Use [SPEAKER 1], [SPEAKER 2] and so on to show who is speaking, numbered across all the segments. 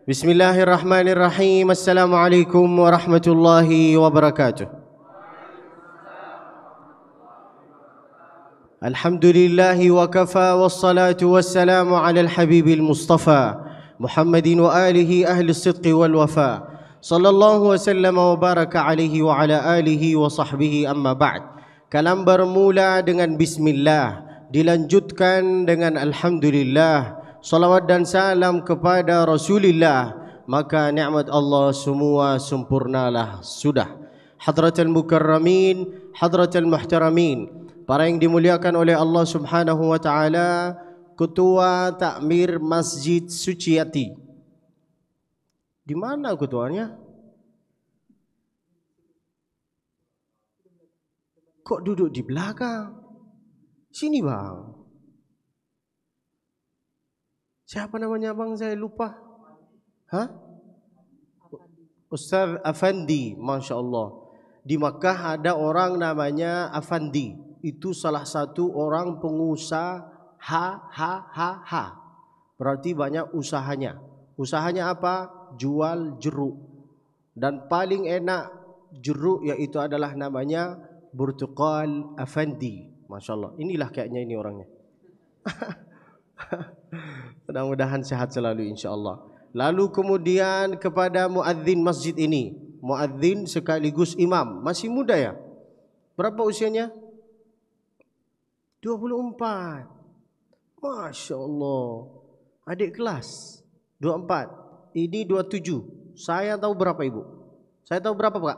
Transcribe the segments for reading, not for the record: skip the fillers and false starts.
[SPEAKER 1] Bismillahirrahmanirrahim. Assalamualaikum warahmatullahi wabarakatuh. Alhamdulillahi wa kafa wassalatu wassalamu ala al-habibil mustafa Muhammadin wa alihi ahli sidqi wal wafa. Sallallahu wasallam wa baraka alaihi wa ala alihi wa sahbihi amma ba'd. Kalam bermula dengan bismillah, dilanjutkan dengan alhamdulillah. Salawat dan salam kepada Rasulullah, maka nikmat Allah semua sempurnalah sudah. Hadratul mukarramin, hadratul muhtaramin, para yang dimuliakan oleh Allah Subhanahu wa taala, Ketua Takmir Masjid Suciati. Di mana ketuanya? Kok duduk di belakang? Sini bang. Siapa namanya abang, saya lupa. Hah? Ustaz Afandi, Masya Allah. Di Makkah ada orang namanya Afandi. Itu salah satu orang pengusaha berarti banyak usahanya. Usahanya apa? Jual jeruk. Dan paling enak jeruk yaitu adalah namanya Burtuqal Afandi. Masya Allah. Inilah kayaknya ini orangnya. Mudah-mudahan sehat selalu insyaAllah. Lalu kemudian kepada muadzin masjid ini, muadzin sekaligus imam, masih muda ya? Berapa usianya? 24. Masya Allah. Adik kelas 24. Ini 27. Saya tahu berapa ibu? Saya tahu berapa pak?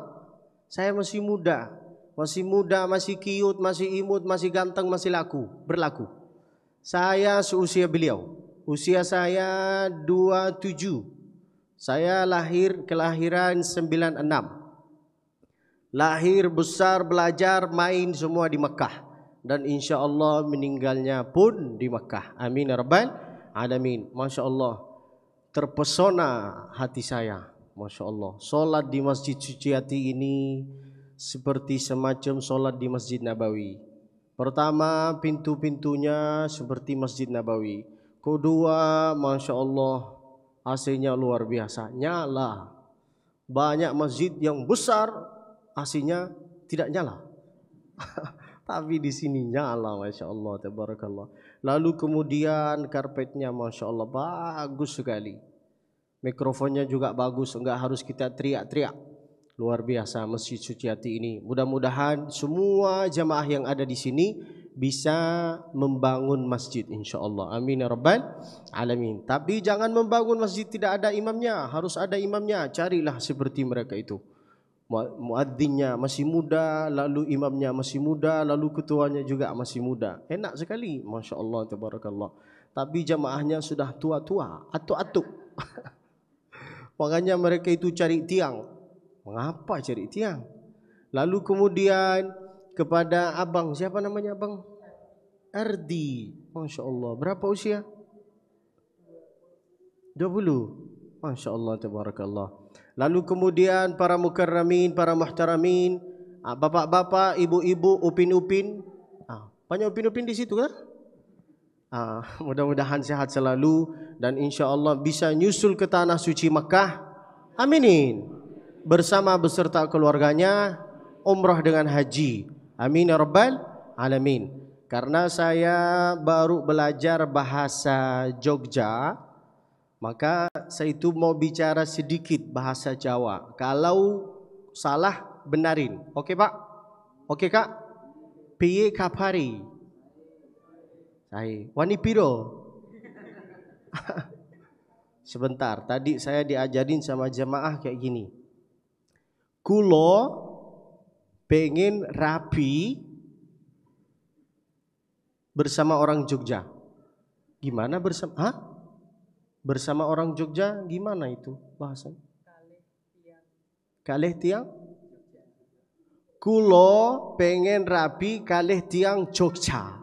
[SPEAKER 1] Saya masih muda. Masih muda, masih cute, masih imut, masih ganteng, masih berlaku. Saya seusia beliau. Usia saya 27. Saya kelahiran 96. Lahir, besar, belajar, main semua di Mekah. Dan insya Allah meninggalnya pun di Mekah. Amin ya rabbal alamin. Masya Allah, terpesona hati saya. Masya Allah, solat di Masjid Suciati ini seperti semacam solat di Masjid Nabawi. Pertama, pintu-pintunya seperti Masjid Nabawi. Kedua, Masya Allah, AC-nya luar biasa, nyala. Banyak masjid yang besar, AC-nya tidak nyala. Tapi di sini nyala, Masya Allah, tabarakallah. Lalu kemudian karpetnya, Masya Allah, bagus sekali. Mikrofonnya juga bagus, enggak harus kita teriak-teriak. Luar biasa Masjid Suciati ini. Mudah-mudahan semua jamaah yang ada di sini bisa membangun masjid insyaAllah. Amin ya rabbal alamin. Tapi jangan membangun masjid tidak ada imamnya. Harus ada imamnya. Carilah seperti mereka itu. Muadzinnya masih muda, lalu imamnya masih muda, lalu ketuanya juga masih muda. Enak sekali, Masya Allah, tabarakallah. Tapi jamaahnya sudah tua-tua, atuk-atuk. Makanya mereka itu cari tiang. Mengapa cari tiang? Lalu kemudian kepada abang, siapa namanya abang? Ardi. Masya Allah. Berapa usia? 20. Masya Allah, tabarakallah. Lalu kemudian para mukarramin, para muhtaramin, bapak-bapak, ibu-ibu, upin-upin. Banyak upin-upin di situ kan? Mudah-mudahan sehat selalu dan insya Allah bisa nyusul ke tanah suci Makkah. Aminin. Bersama beserta keluarganya umrah dengan haji. Amin ya rabbal alamin. Karena saya baru belajar bahasa Jogja, maka saya itu mau bicara sedikit bahasa Jawa. Kalau salah benarin. Oke pak? Oke kak? Piye kapari? Hai, wani piro? Sebentar, tadi saya diajarin sama jemaah kayak gini. Kulo pengen rapi bersama orang Jogja. Gimana bersama? Hah? Bersama orang Jogja gimana itu bahasanya? Kalih tiang. Kulo pengen rapi kalih tiang Jogja.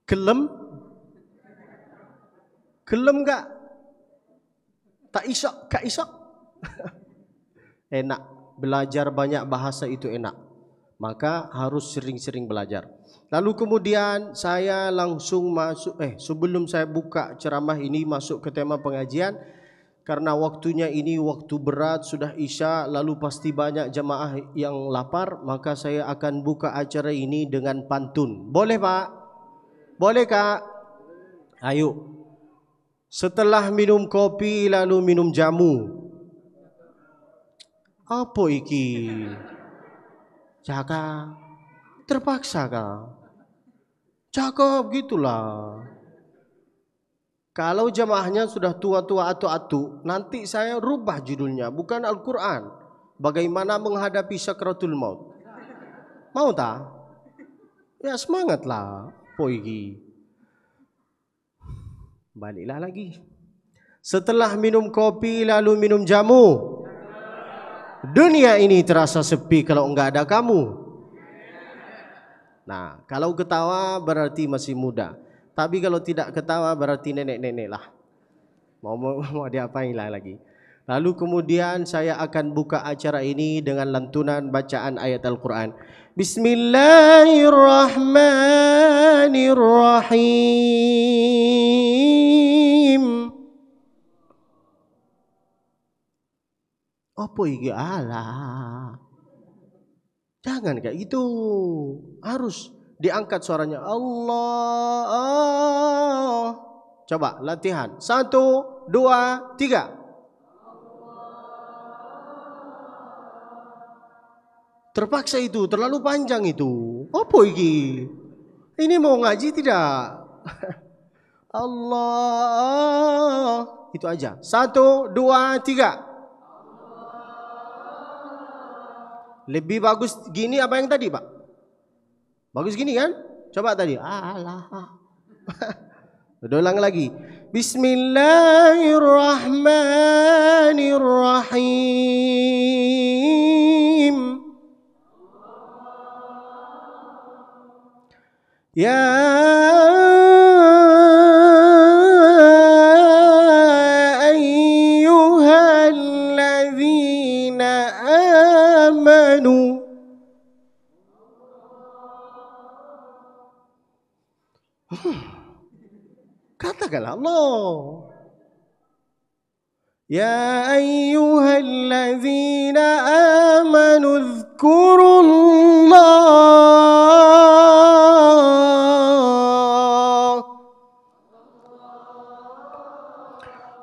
[SPEAKER 1] Gelem? Gelem gak? Tak isok, gak isok. Enak, belajar banyak bahasa itu enak. Maka harus sering-sering belajar. Lalu kemudian saya langsung masuk, sebelum saya buka ceramah ini masuk ke tema pengajian, karena waktunya ini waktu berat, sudah Isya, lalu pasti banyak jemaah yang lapar, maka saya akan buka acara ini dengan pantun. Boleh Pak? Boleh Kak? Ayo. Setelah minum kopi lalu minum jamu. Apa iki? Jaga. Terpaksa Kak? Cakap gitulah. Kalau jamaahnya sudah tua-tua atu-atu, nanti saya rubah judulnya, bukan Al-Quran. Bagaimana menghadapi sakratul maut. Mau tak? Ya semangatlah. Poigi. Baliklah lagi. Setelah minum kopi lalu minum jamu. Dunia ini terasa sepi kalau enggak ada kamu. Nah, kalau ketawa berarti masih muda. Tapi kalau tidak ketawa berarti nenek-nenek lah. Mau diapain lah lagi. Lalu kemudian saya akan buka acara ini dengan lantunan bacaan ayat Al-Quran. Bismillahirrahmanirrahim. Apa iki Allah? Jangan kayak gitu. Harus diangkat suaranya. Allah. Coba latihan. 1, 2, 3. Terpaksa itu, terlalu panjang itu. Apa iki? Ini mau ngaji tidak? Allah. Itu aja. 1, 2, 3. Lebih bagus gini apa yang tadi Pak? Bagus gini kan? Coba tadi. Allah. Ulang lagi. Bismillahirrahmanirrahim. Ya ayyuhalladzina amanu. Katakanlah Allah. Ya ayyuhalladzina amanu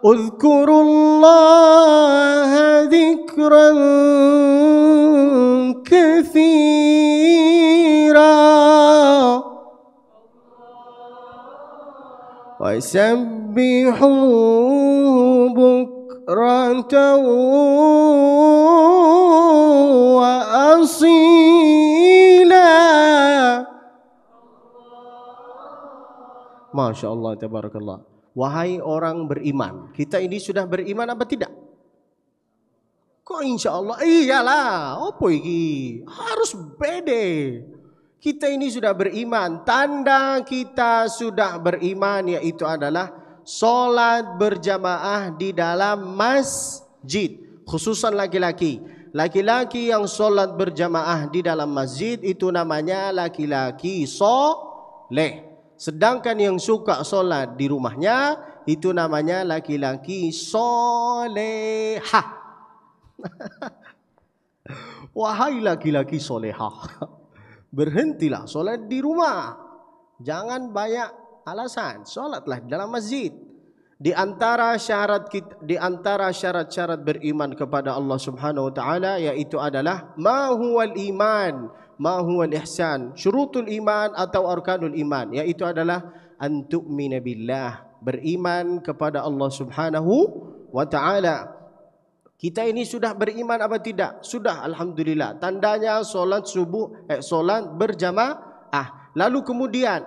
[SPEAKER 1] Udhkurullaha dzikran katsira wasabbihu bukratan wa asila. Masya Allah, tabarakallah. Wahai orang beriman, kita ini sudah beriman apa tidak? Kok insya Allah? Iyalah, apa ini? Harus beda. Kita ini sudah beriman. Tanda kita sudah beriman yaitu adalah solat berjamaah di dalam masjid. Khususan laki-laki. Laki-laki yang solat berjamaah di dalam masjid itu namanya laki-laki soleh. Sedangkan yang suka solat di rumahnya itu namanya laki-laki solehah. Wahai laki-laki solehah, berhentilah solat di rumah. Jangan banyak alasan. Solatlah di dalam masjid. Di antara syarat-syarat beriman kepada Allah Subhanahu wa taala yaitu adalah ma huwal iman, ma huwal ihsan. Syurutul iman atau arkanul iman yaitu adalah an tu'mina billah, beriman kepada Allah Subhanahu wa taala. Kita ini sudah beriman apa tidak? Sudah, alhamdulillah. Tandanya solat subuh, solat berjamaah. Lalu kemudian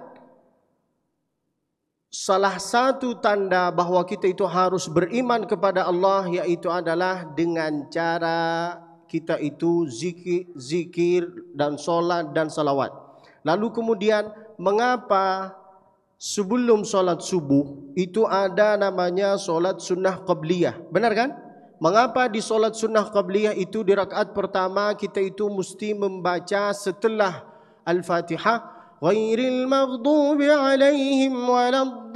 [SPEAKER 1] salah satu tanda bahwa kita itu harus beriman kepada Allah yaitu adalah dengan cara kita itu zikir dan solat dan salawat. Lalu kemudian mengapa sebelum solat subuh itu ada namanya solat sunnah qabliyah? Benar kan? Mengapa di solat sunnah qabliyah itu di rakaat pertama kita itu mesti membaca setelah Al-Fatihah ghairil maghdubi alaihim waladdallin.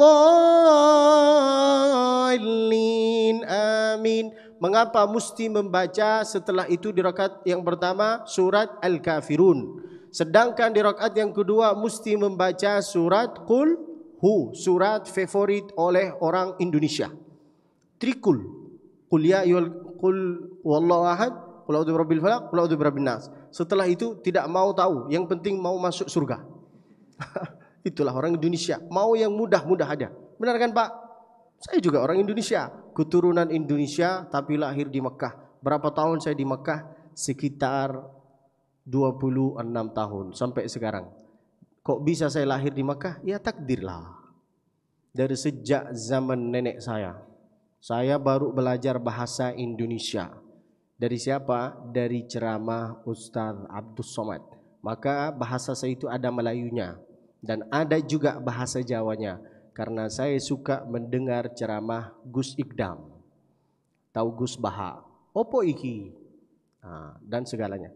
[SPEAKER 1] dhalin. Amin. Mengapa mesti membaca setelah itu di rakaat yang pertama surat Al-Kafirun, sedangkan di rakaat yang kedua mesti membaca surat Qul Hu, surat favorit oleh orang Indonesia. Trikul. Qul ya ayyuhal qul wallahu ahad, qul a'udzu birabbil falaq, qul a'udzu birabbin nas. Setelah itu tidak mau tahu, yang penting mau masuk surga. Itulah orang Indonesia, mau yang mudah-mudah ada. Benar kan Pak? Saya juga orang Indonesia, keturunan Indonesia tapi lahir di Mekah. Berapa tahun saya di Mekah? Sekitar 26 tahun sampai sekarang. Kok bisa saya lahir di Mekah? Ya takdirlah. Dari sejak zaman nenek saya baru belajar bahasa Indonesia. Dari siapa? Dari ceramah Ustaz Abdul Somad. Maka bahasa saya itu ada Melayunya dan ada juga bahasa Jawanya. Karena saya suka mendengar ceramah Gus Ikdam, tahu Gus Baha, opo iki, dan segalanya.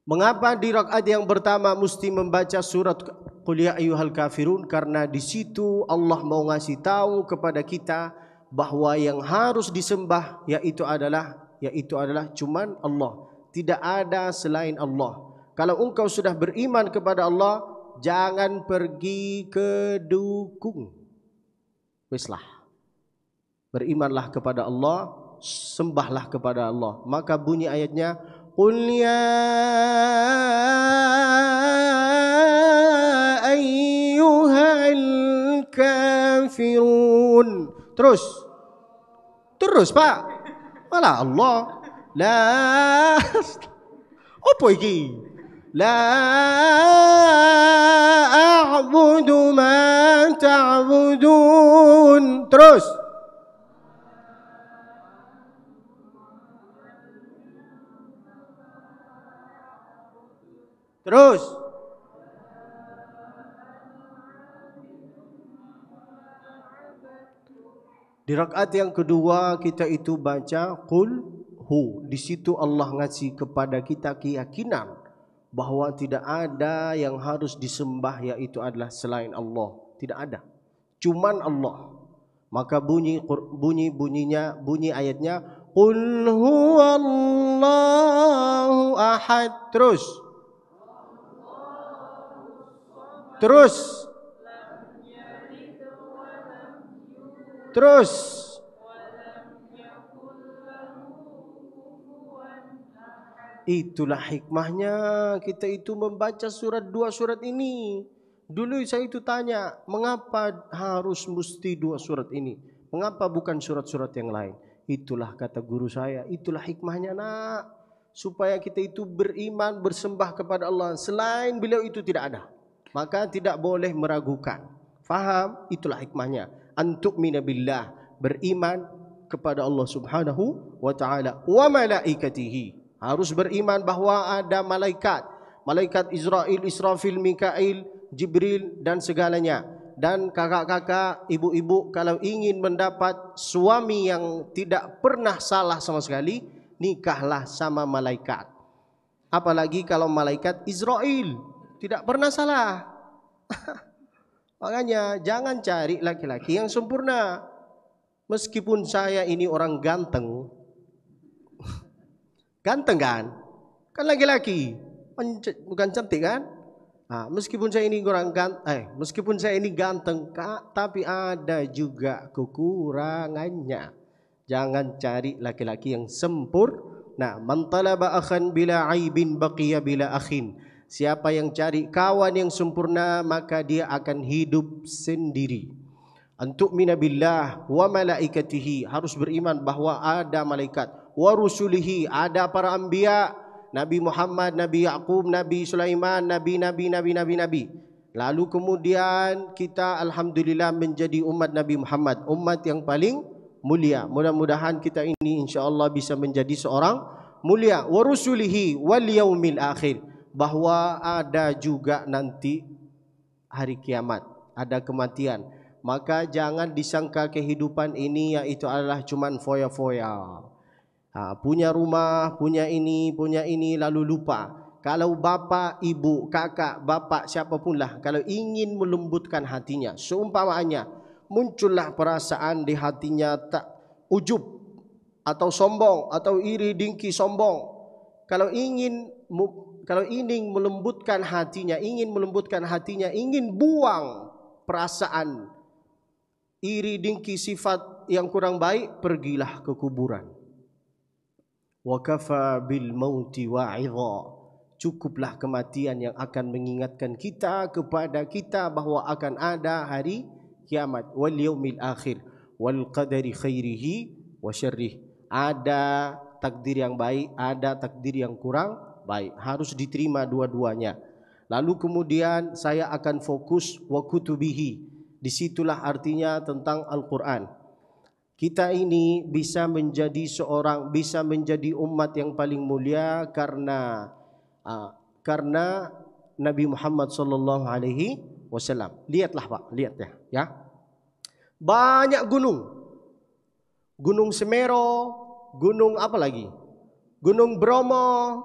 [SPEAKER 1] Mengapa di rakaat yang pertama mesti membaca surat Qul ya ayyuhal kafirun? Karena di situ Allah mau ngasih tahu kepada kita bahwa yang harus disembah yaitu adalah cuman Allah, tidak ada selain Allah. Kalau engkau sudah beriman kepada Allah, jangan pergi ke dukun. Weslah, berimanlah kepada Allah, sembahlah kepada Allah. Maka bunyi ayatnya, Qul ya ayyuhal kafirun. Terus Pak, malah Allah la opo iki? La a'budu ma ta'budun. Terus di rakaat yang kedua kita itu baca Qul Hu. Di situ Allah ngasih kepada kita keyakinan bahwa tidak ada yang harus disembah yaitu adalah selain Allah. Tidak ada, cuman Allah. Maka bunyi ayatnya Qul huwallahu ahad. Terus itulah hikmahnya kita itu membaca dua surat ini. Dulu saya itu tanya, mengapa harus mesti dua surat ini? Mengapa bukan surat-surat yang lain? Itulah kata guru saya, itulah hikmahnya nak. Supaya kita itu beriman, bersembah kepada Allah. Selain beliau itu tidak ada. Maka tidak boleh meragukan. Faham? Itulah hikmahnya. Antu'mina billah, beriman kepada Allah subhanahu wa ta'ala. Wa malaikatihi. Harus beriman bahwa ada malaikat. Malaikat Israel, Israfil, Mikail, Jibril dan segalanya. Dan kakak-kakak, ibu-ibu, kalau ingin mendapat suami yang tidak pernah salah sama sekali, nikahlah sama malaikat. Apalagi kalau malaikat Israel tidak pernah salah. Makanya jangan cari laki-laki yang sempurna. Meskipun saya ini orang ganteng, ganteng kan? Kan laki-laki, bukan cantik kan? Meskipun saya ini ganteng, tapi ada juga kekurangannya. Jangan cari laki-laki yang sempurna. Man talaba akhan bila aibin baqiya bila akhin. Siapa yang cari kawan yang sempurna, maka dia akan hidup sendiri. Antu'mina billah wa malaikatihi, harus beriman bahwa ada malaikat, wa rusulihi, ada para anbiya, Nabi Muhammad, Nabi Yaqub, Nabi Sulaiman, nabi. Lalu kemudian kita alhamdulillah menjadi umat Nabi Muhammad, umat yang paling mulia. Mudah-mudahan kita ini insyaallah bisa menjadi seorang mulia. Wa rusulihi wal yaumil akhir, bahwa ada juga nanti hari kiamat, ada kematian. Maka jangan disangka kehidupan ini yaitu adalah cuman foya-foya. Punya rumah, punya ini, lalu lupa. Kalau bapak, ibu, kakak, bapak, siapapun lah, kalau ingin melembutkan hatinya, seumpamanya muncullah perasaan di hatinya tak ujub atau sombong atau iri dengki sombong. Kalau ingin melembutkan hatinya, ingin buang perasaan iri dengki sifat yang kurang baik, pergilah ke kuburan. Wa kafa bil mauti wa'idha. Cukuplah kematian yang akan mengingatkan kita kepada kita bahawa akan ada hari kiamat, wal yaumil akhir, wal qadari khairihi wa syarrih. Ada takdir yang baik, ada takdir yang kurang baik, harus diterima dua-duanya. Lalu kemudian saya akan fokus wa kutubihi. Disitulah artinya tentang Al-Quran. Kita ini bisa menjadi umat yang paling mulia karena Nabi Muhammad sallallahu alaihi wasallam. Lihatlah Pak, lihat ya. Banyak gunung. Gunung Semeru, gunung apa lagi? Gunung Bromo,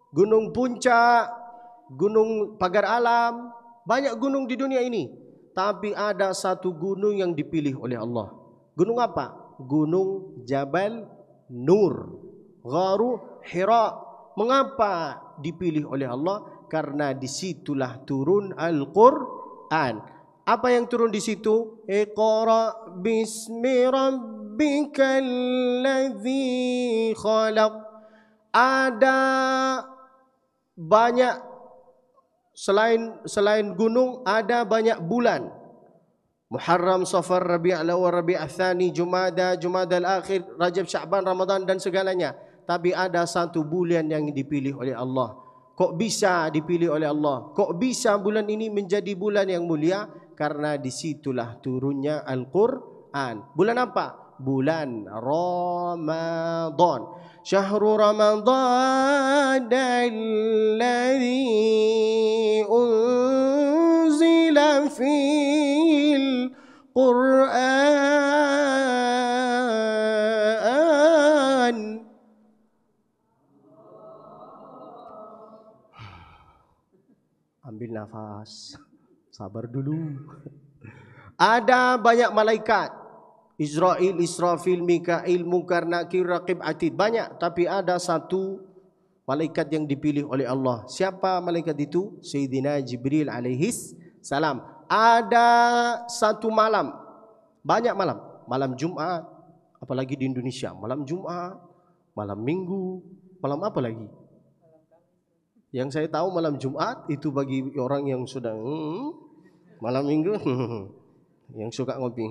[SPEAKER 1] gunung Puncak, gunung Pagar Alam, banyak gunung di dunia ini. Tapi ada satu gunung yang dipilih oleh Allah. Gunung apa? Gunung Jabal Nur, Gharu Hira. Mengapa dipilih oleh Allah? Karena disitulah turun Al-Quran. Apa yang turun di situ? Iqra bismi rabbikal ladzi khalaq. Ada banyak selain gunung, ada banyak bulan. Muharram, Safar, Rabi'ul Awwal, Rabi'ul Tsani, Jumada, Jumadal Akhir, Rajab, Sya'ban, Ramadan dan segalanya. Tapi ada satu bulan yang dipilih oleh Allah. Kok bisa dipilih oleh Allah? Kok bisa bulan ini menjadi bulan yang mulia? Karena disitulah turunnya Al-Quran. Bulan apa? Bulan Ramadan. Syahrul Ramadan alladzi unzila fil Quran. Ambil nafas. Sabar dulu. Ada banyak malaikat. Israel, Israfil, Mikail, Munkar, Nakir, Raqib, Atid. Banyak. Tapi ada satu malaikat yang dipilih oleh Allah. Siapa malaikat itu? Sayyidina Jibril alaihis salam. Ada satu malam. Banyak malam. Malam Jumat. Apalagi di Indonesia. Malam Jumat. Malam Minggu. Malam apa lagi? Yang saya tahu malam Jumat itu bagi orang yang sudah malam Minggu yang suka ngopi.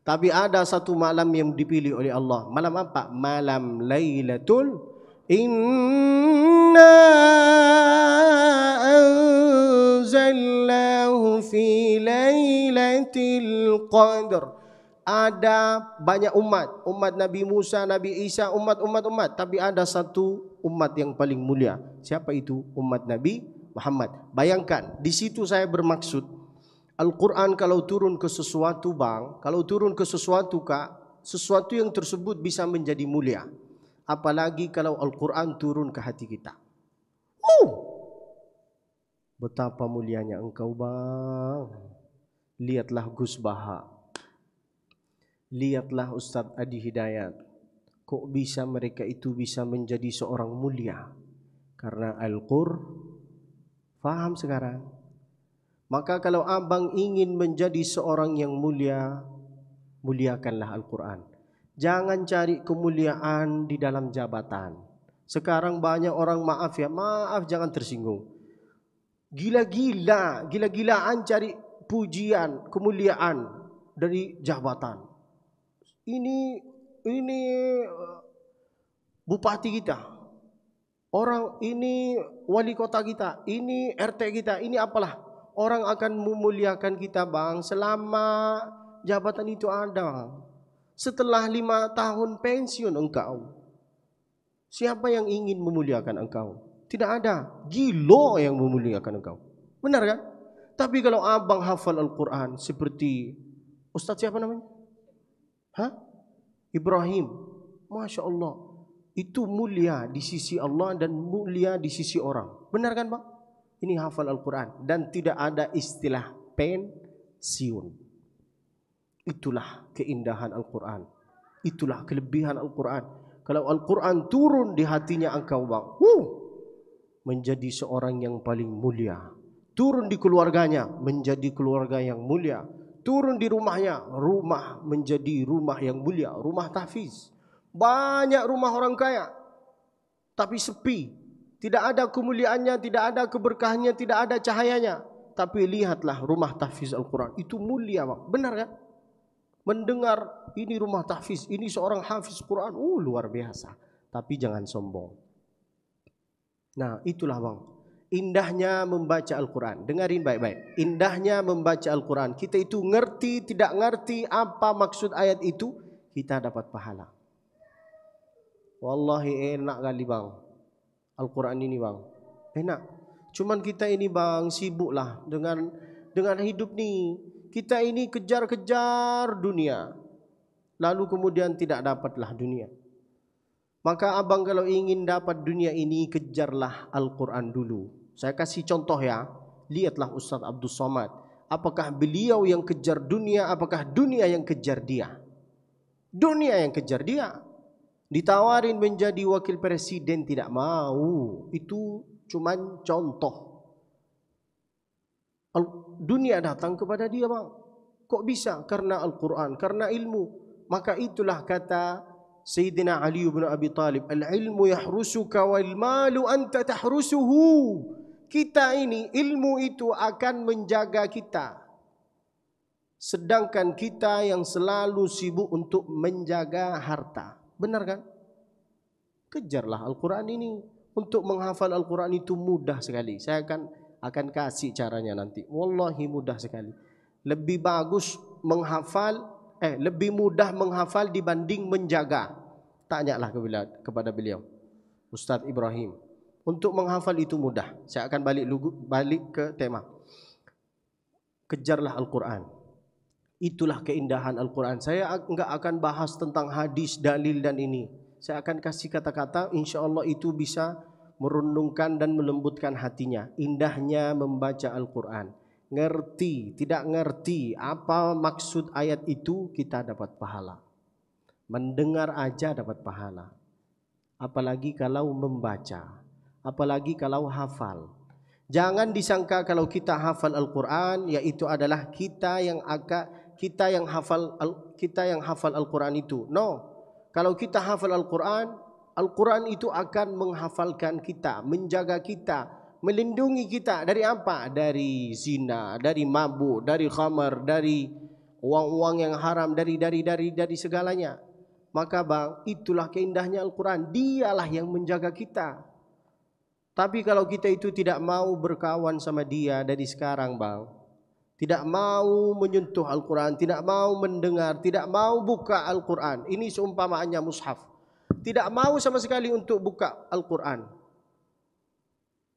[SPEAKER 1] Tapi ada satu malam yang dipilih oleh Allah. Malam apa? Malam Lailatul Inna anzalnahu fi Lailatul Qadr. Ada banyak umat Nabi Musa, Nabi Isa, umat. Tapi ada satu umat yang paling mulia. Siapa itu? Umat Nabi Muhammad. Bayangkan, di situ saya bermaksud Al-Quran kalau turun ke sesuatu kalau turun ke sesuatu sesuatu yang tersebut bisa menjadi mulia. Apalagi kalau Al-Quran turun ke hati kita. Betapa mulianya engkau bang. Lihatlah Gus Baha. Lihatlah Ustadz Adi Hidayat. Kok bisa mereka itu bisa menjadi seorang mulia? Karena Al-Qur'an. Faham sekarang? Maka kalau abang ingin menjadi seorang yang mulia, muliakanlah Al-Quran. Jangan cari kemuliaan di dalam jabatan. Sekarang banyak orang maaf jangan tersinggung. Gila-gilaan cari pujian, kemuliaan dari jabatan. Ini bupati kita, orang ini wali kota kita, ini RT kita, ini apalah. Orang akan memuliakan kita bang selama jabatan itu ada. Setelah 5 tahun pensiun engkau, siapa yang ingin memuliakan engkau? Tidak ada. Gilo yang memuliakan engkau. Benar kan? Tapi kalau abang hafal Al-Quran seperti Ustaz siapa namanya? Ibrahim. Masya Allah. Itu mulia di sisi Allah dan mulia di sisi orang. Benar kan Pak? Ini hafal Al-Quran. Dan tidak ada istilah pen, siun. Itulah keindahan Al-Quran. Itulah kelebihan Al-Quran. Kalau Al-Quran turun di hatinya engkau bang, menjadi seorang yang paling mulia. Turun di keluarganya, menjadi keluarga yang mulia. Turun di rumahnya, rumah menjadi rumah yang mulia. Rumah tahfiz. Banyak rumah orang kaya, tapi sepi. Tidak ada kemuliaannya, tidak ada keberkahannya, tidak ada cahayanya. Tapi lihatlah rumah tahfiz Al-Quran. Itu mulia bang. Benar kan? Mendengar ini rumah tahfiz, ini seorang hafiz Quran, luar biasa. Tapi jangan sombong. Nah, itulah bang, indahnya membaca Al-Quran. Dengarin baik-baik. Indahnya membaca Al-Quran. Kita itu ngerti, tidak ngerti apa maksud ayat itu, kita dapat pahala. Wallahi enak kali bang, Al-Quran ini bang, enak. Cuman kita ini bang, sibuklah dengan hidup nih. Kita ini kejar-kejar dunia, lalu kemudian tidak dapatlah dunia. Maka abang kalau ingin dapat dunia ini, kejarlah Al-Quran dulu. Saya kasih contoh ya. Lihatlah Ustaz Abdul Somad. Apakah beliau yang kejar dunia, apakah dunia yang kejar dia? Dunia yang kejar dia. Ditawarin menjadi wakil presiden, tidak mau. Itu cuman contoh. Dunia datang kepada dia bang. Kok bisa? Karena Al-Quran, karena ilmu. Maka itulah kata Sayyidina Ali bin Abi Talib, al-ilmu yahrusuka wal malu anta tahrusuhu. Kita ini, ilmu itu akan menjaga kita, sedangkan kita yang selalu sibuk untuk menjaga harta. Benar kan? Kejarlah Al-Quran ini. Untuk menghafal Al-Quran itu mudah sekali. Saya akan kasih caranya nanti. Wallahi mudah sekali. Lebih bagus menghafal, lebih mudah menghafal dibanding menjaga. Tanyalah kepada beliau, Ustaz Ibrahim. Untuk menghafal itu mudah. Saya akan balik ke tema. Kejarlah Al-Quran. Itulah keindahan Al-Quran. Saya enggak akan bahas tentang hadis, dalil dan ini. Saya akan kasih kata-kata, insya Allah itu bisa merundungkan dan melembutkan hatinya. Indahnya membaca Al-Quran. Ngerti, tidak ngerti apa maksud ayat itu, kita dapat pahala. Mendengar aja dapat pahala. Apalagi kalau membaca. Apalagi kalau hafal. Jangan disangka kalau kita hafal Al-Quran, yaitu adalah kita yang hafal Al-Quran itu. No. Kalau kita hafal Al-Quran, Al-Quran itu akan menghafalkan kita, menjaga kita, melindungi kita dari apa? Dari zina, dari mabuk, dari khamar, dari uang-uang yang haram, dari segalanya. Maka bang, itulah keindahnya Al-Quran. Dialah yang menjaga kita. Tapi kalau kita itu tidak mau berkawan sama dia dari sekarang bang, tidak mau menyentuh Al-Quran, tidak mau mendengar, tidak mau buka Al-Quran. Ini seumpamaannya mushaf. Tidak mau sama sekali untuk buka Al-Quran.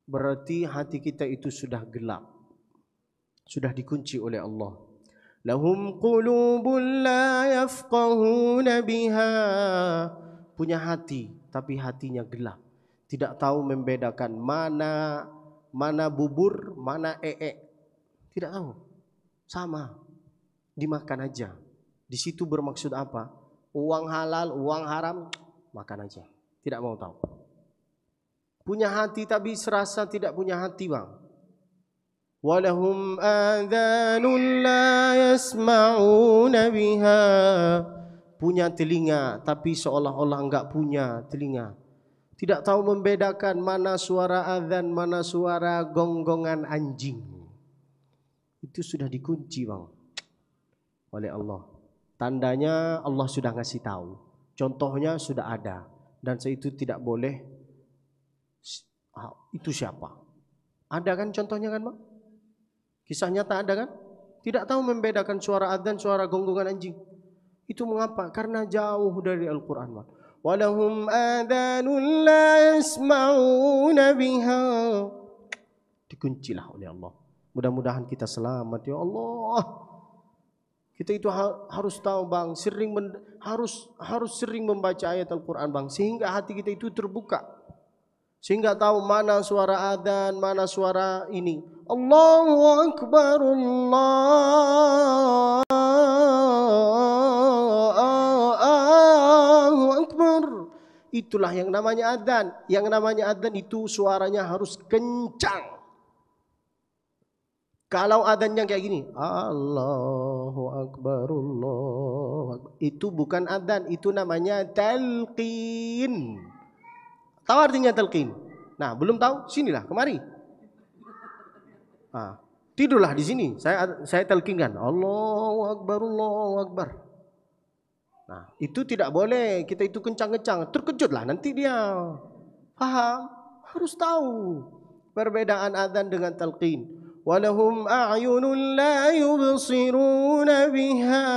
[SPEAKER 1] Berarti hati kita itu sudah gelap. Sudah dikunci oleh Allah. Lahum qulubun la yafqahuna biha. Punya hati, tapi hatinya gelap. Tidak tahu membedakan mana bubur, mana Tidak tahu. Sama. Dimakan aja. Di situ bermaksud apa? Uang halal, uang haram, makan aja. Tidak mau tahu. Punya hati tapi serasa tidak punya hati bang. Walahum adhanun la yasma'una biha. Punya telinga tapi seolah-olah enggak punya telinga. Tidak tahu membedakan mana suara azan, mana suara gonggongan anjing. Itu sudah dikunci bang oleh Allah. Tandanya Allah sudah ngasih tahu. Contohnya sudah ada. Dan itu tidak boleh. Itu siapa? Ada kan contohnya kan bang? Kisah nyata ada kan? Tidak tahu membedakan suara azan, suara gonggongan anjing. Itu mengapa? Karena jauh dari Al-Quran bang. Walahum adhanun la yasma'una biha. Dikuncilah oleh Allah. Mudah-mudahan kita selamat ya Allah. Kita itu harus tahu bang, harus sering membaca ayat Al-Quran bang, sehingga hati kita itu terbuka. sehingga tahu mana suara adzan, mana suara ini. Allahu Akbar, Allahu Akbar. Itulah yang namanya adzan. Yang namanya adzan itu suaranya harus kencang. Kalau adzannya kayak gini, Allahu Akbar, Allahu Akbar, itu bukan adzan, itu namanya talqin. Tahu artinya talqin? Nah, belum tahu? Sinilah, kemari. Tidurlah di sini. Saya talqinkan. Allahu Akbar, Allahu Akbar. Nah, itu tidak boleh. Kita itu kencang-kencang. Terkejutlah nanti dia. Paham? Harus tahu perbedaan adzan dengan talqin. Walahum a'yunun la yubsiruna biha.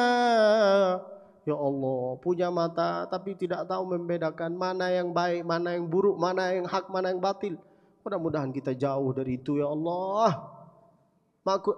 [SPEAKER 1] Ya Allah, punya mata tapi tidak tahu membedakan mana yang baik, mana yang buruk, mana yang hak, mana yang batil. Mudah-mudahan kita jauh dari itu ya Allah.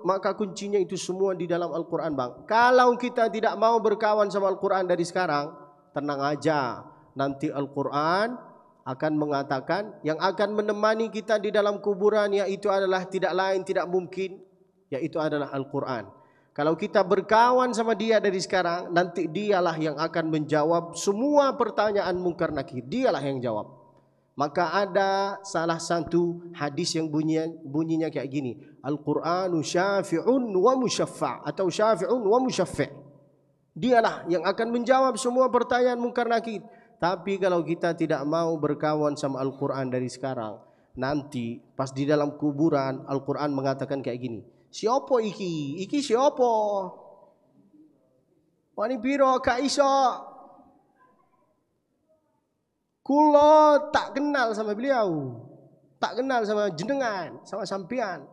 [SPEAKER 1] Maka kuncinya itu semua di dalam Al-Quran, bang. Kalau kita tidak mau berkawan sama Al-Quran dari sekarang, tenang aja. Nanti Al-Quran akan mengatakan yang akan menemani kita di dalam kuburan, yaitu adalah tidak lain, tidak mungkin, yaitu adalah Al-Quran. Kalau kita berkawan sama dia dari sekarang, nanti dialah yang akan menjawab semua pertanyaan mungkar nakir. Dialah yang jawab. Maka ada salah satu hadis yang bunyinya kayak gini. Al-Qur'anu syafi'un wa musyaffa' atau syafi'un wa musyaffa'. Dialah yang akan menjawab semua pertanyaan mungkar nakir. Tapi kalau kita tidak mau berkawan sama Al-Quran dari sekarang, nanti pas di dalam kuburan Al-Quran mengatakan kayak gini. Siapa iki? Iki siapa? Wani piro Kak Iso? Kulo tak kenal sama beliau. Tak kenal sama jenengan, sama sampean.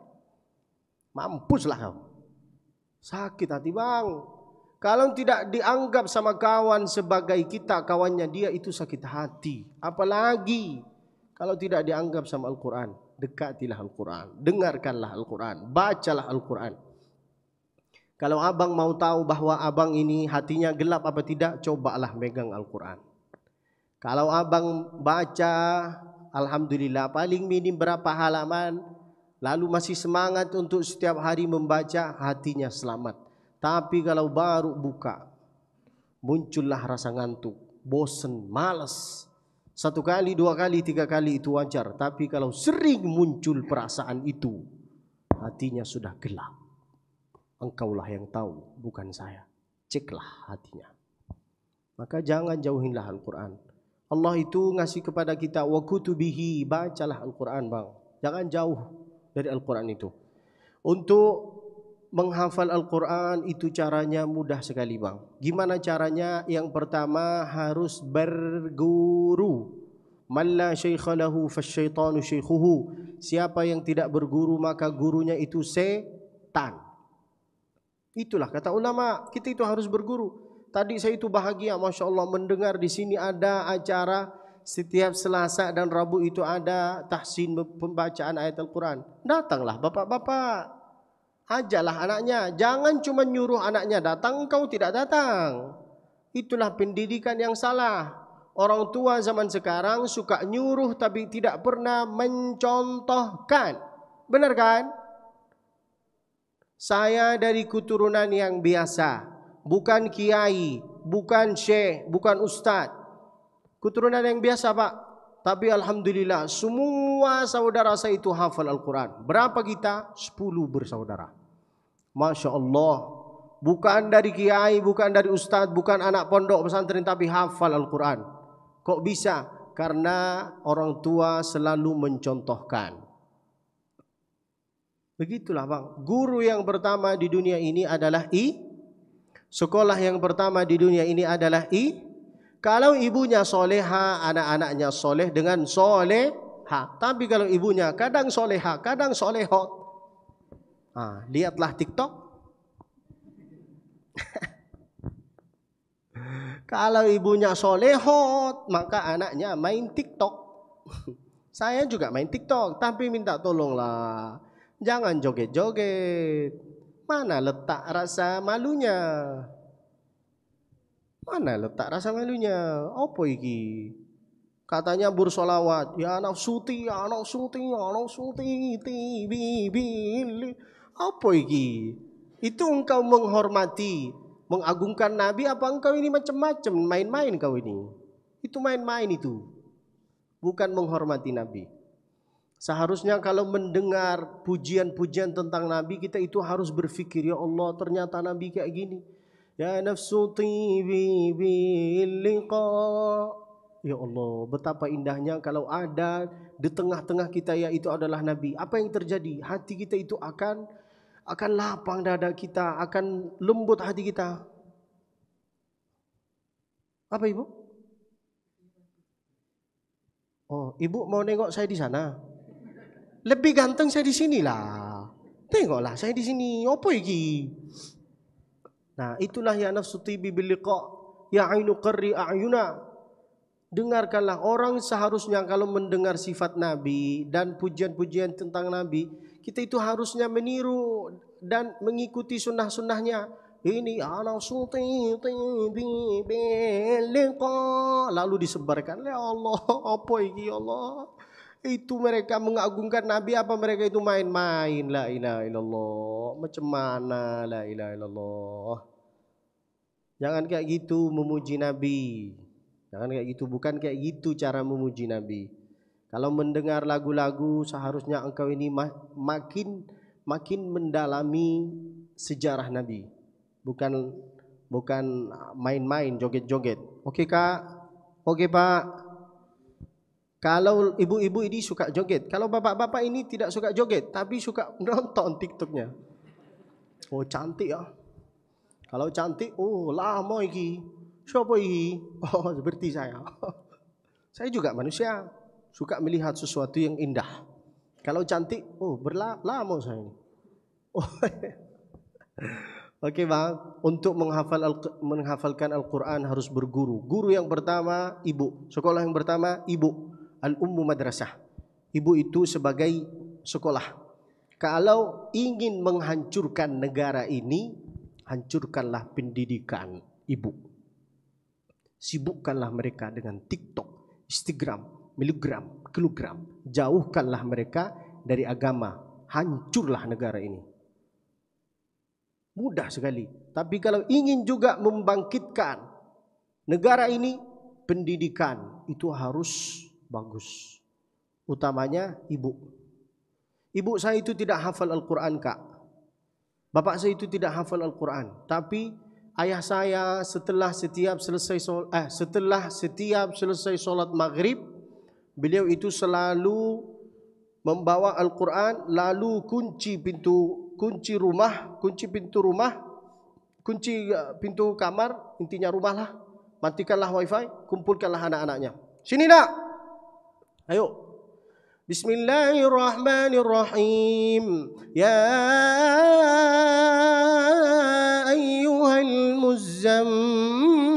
[SPEAKER 1] Mampuslah kau. Sakit hati, bang. Kalau tidak dianggap sama kawan sebagai kita kawannya dia, itu sakit hati. Apalagi kalau tidak dianggap sama Al-Quran. Dekatilah Al-Quran, dengarkanlah Al-Quran, bacalah Al-Quran. Kalau abang mau tahu bahwa abang ini hatinya gelap apa tidak, cobalah megang Al-Quran. Kalau abang baca, alhamdulillah paling minim berapa halaman, lalu masih semangat untuk setiap hari membaca, hatinya selamat. Tapi kalau baru buka, muncullah rasa ngantuk, bosan, malas. 1 kali, 2 kali, 3 kali itu wajar. Tapi kalau sering muncul perasaan itu, hatinya sudah gelap. Engkaulah yang tahu, bukan saya. Ceklah hatinya. Maka jangan jauhinlah Al-Quran. Allah itu ngasih kepada kita wa kutubihi, bacalah Al-Quran, bang. Jangan jauh dari Al-Quran itu. Untuk menghafal Al-Quran itu caranya mudah sekali, bang. Gimana caranya? Yang pertama harus berguru. Man la syaikha lahu fasyaitanu syaikhuhu. Siapa yang tidak berguru maka gurunya itu setan. Itulah kata ulama, kita itu harus berguru. Tadi saya itu bahagia, Masya Allah, mendengar di sini ada acara setiap Selasa dan Rabu itu ada tahsin pembacaan ayat Al-Quran. Datanglah bapak-bapak. Ajalah anaknya, jangan cuma nyuruh anaknya datang, engkau tidak datang. Itulah pendidikan yang salah. Orang tua zaman sekarang suka nyuruh tapi tidak pernah mencontohkan. Benar kan? Saya dari keturunan yang biasa, bukan kiai, bukan syekh, bukan ustadz. Keturunan yang biasa, Pak. Tapi alhamdulillah semua saudara saya itu hafal Al-Quran. Berapa kita? 10 bersaudara. Masya Allah, bukan dari kiai, bukan dari ustadz, bukan anak pondok pesantren, tapi hafal Al-Quran. Kok bisa? Karena orang tua selalu mencontohkan. Begitulah, bang. Guru yang pertama di dunia ini adalah sekolah yang pertama di dunia ini adalah Kalau ibunya soleha, anak-anaknya soleh dengan soleha. Tapi kalau ibunya kadang soleha, kadang solehot, lihatlah TikTok. Kalau ibunya solehot, maka anaknya main TikTok. Saya juga main TikTok, tapi minta tolonglah, jangan joget-joget. Mana letak rasa malunya? Mana letak rasa malunya? Apa iki? Katanya bersolawat, ya nafsuti, ya nafsuti, ya nafsuti, bili. Apa iki? Itu engkau menghormati, mengagungkan Nabi apa engkau ini macam-macam, main-main kau ini? Itu main-main itu. Bukan menghormati Nabi. Seharusnya kalau mendengar pujian-pujian tentang Nabi, kita itu harus berpikir, ya Allah ternyata Nabi kayak gini. Ya nafsuti bil liqa. Ya Allah, betapa indahnya kalau ada di tengah-tengah kita yaitu adalah Nabi. Apa yang terjadi? Hati kita itu akan lapang dada kita, akan lembut hati kita. Apa Ibu? Oh, Ibu mau nengok saya di sana? Lebih ganteng saya di sini lah. Tengoklah saya di sini. Apa iki? Nah, itulah ya nafsuti bil liqa, ya ainu qarri a'yuna. Dengarkanlah, orang seharusnya kalau mendengar sifat Nabi dan pujian-pujian tentang Nabi, kita itu harusnya meniru dan mengikuti sunnah-sunnahnya. Ini lalu disebarkan, ya Allah, apa ini ya Allah? Itu mereka mengagungkan Nabi apa mereka itu main-main? La ilaha illallah. Macam mana la ilaha illallah? Jangan kayak gitu memuji Nabi. Jangan kayak gitu, bukan kayak gitu cara memuji Nabi. Kalau mendengar lagu-lagu seharusnya engkau ini makin mendalami sejarah Nabi. Bukan main-main joget-joget. Oke Kak? Oke Pak? Kalau ibu-ibu ini suka joget, kalau bapak-bapak ini tidak suka joget, tapi suka nonton TikToknya. Oh cantik ya. Kalau cantik, oh lama iki. Siapa ini? Oh seperti saya. Saya juga manusia, suka melihat sesuatu yang indah. Kalau cantik, oh lama saya ini. Oh. Oke bang, untuk menghafalkan Al-Quran harus berguru. Guru yang pertama ibu, sekolah yang pertama ibu. Al-ummu madrasah. Ibu itu sebagai sekolah. Kalau ingin menghancurkan negara ini, hancurkanlah pendidikan ibu. Sibukkanlah mereka dengan TikTok, Instagram, miligram, kilogram. Jauhkanlah mereka dari agama. Hancurlah negara ini. Mudah sekali. Tapi kalau ingin juga membangkitkan negara ini, pendidikan itu harus bagus. Utamanya ibu. Ibu saya itu tidak hafal Al-Quran Kak. Bapak saya itu tidak hafal Al-Quran. Tapi ayah saya setelah setiap selesai solat maghrib, beliau itu selalu membawa Al-Quran, lalu kunci pintu kamar, intinya rumah lah, matikanlah wifi, kumpulkanlah anak-anaknya. Sini nak, ayo. Bismillahirrahmanirrahim. Ya ayyuhal muzammil.